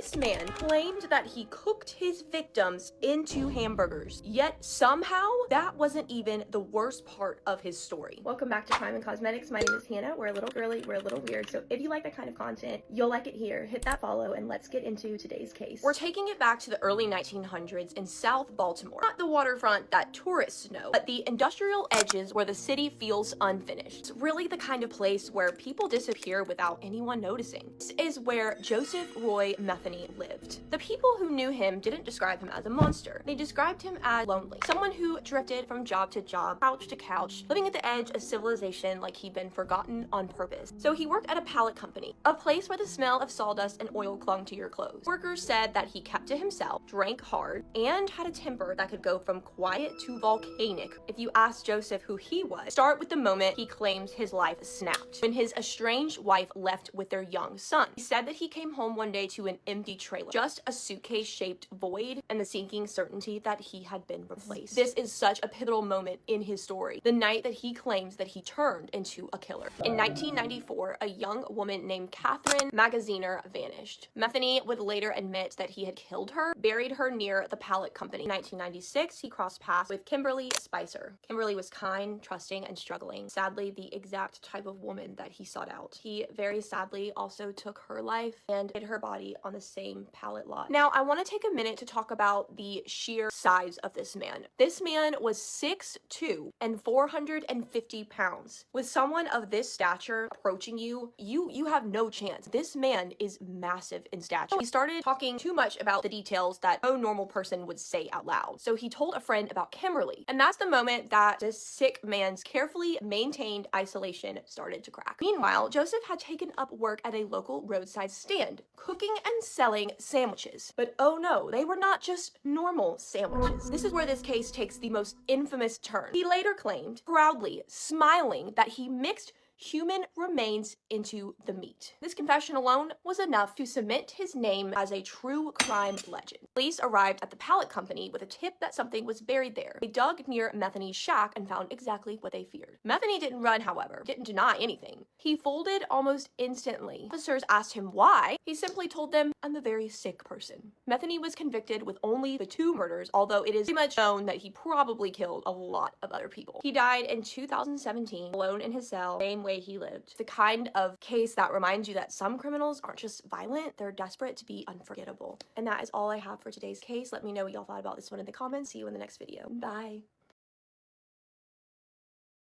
This man claimed that he cooked his victims into hamburgers, yet somehow that wasn't even the worst part of his story. Welcome back to Crime and Cosmetics. My name is Hannah. We're a little girly, we're a little weird, so if you like that kind of content, you'll like it here. Hit that follow and let's get into today's case. We're taking it back to the early 1900s in South Baltimore. Not the waterfront that tourists know, but the industrial edges where the city feels unfinished. It's really the kind of place where people disappear without anyone noticing. This is where Joseph Roy Metheny lived. The people who knew him didn't describe him as a monster. They described him as lonely. Someone who drifted from job to job, couch to couch, living at the edge of civilization like he'd been forgotten on purpose. So he worked at a pallet company, a place where the smell of sawdust and oil clung to your clothes. Workers said that he kept to himself, drank hard, and had a temper that could go from quiet to volcanic. If you ask Joseph who he was, start with the moment he claims his life snapped, when his estranged wife left with their young son. He said that he came home one day to an empty trailer, just a suitcase-shaped void and the sinking certainty that he had been replaced. This is such a pivotal moment in his story, the night that he claims that he turned into a killer. In 1994, a young woman named Catherine Magaziner vanished. Metheny would later admit that he had killed her, buried her near the pallet company. In 1996, he crossed paths with Kimberly Spicer. Kimberly was kind, trusting, and struggling. Sadly, the exact type of woman that he sought out. He very sadly also took her life and hid her body on the same pallet lot. Now, I want to take a minute to talk about the sheer size of this man. This man was 6'2" and 450 pounds. With someone of this stature approaching you, you have no chance. This man is massive in stature. He started talking too much about the details that no normal person would say out loud. So he told a friend about Kimberly, and that's the moment that this sick man's carefully maintained isolation started to crack. Meanwhile, Joseph had taken up work at a local roadside stand, cooking and selling sandwiches. But oh no, they were not just normal sandwiches. This is where this case takes the most infamous turn. He later claimed, proudly smiling, that he mixed human remains into the meat. This confession alone was enough to cement his name as a true crime legend. Police arrived at the pallet company with a tip that something was buried there. They dug near Metheny's shack and found exactly what they feared. Metheny didn't run, however, didn't deny anything. He folded almost instantly. Officers asked him why. He simply told them, "I'm a very sick person." Metheny was convicted with only the 2 murders, although it is pretty much known that he probably killed a lot of other people. He died in 2017, alone in his cell, same way he lived. The kind of case that reminds you that some criminals aren't just violent, they're desperate to be unforgettable. And that is all I have for today's case. Let me know what y'all thought about this one in the comments. See you in the next video. Bye.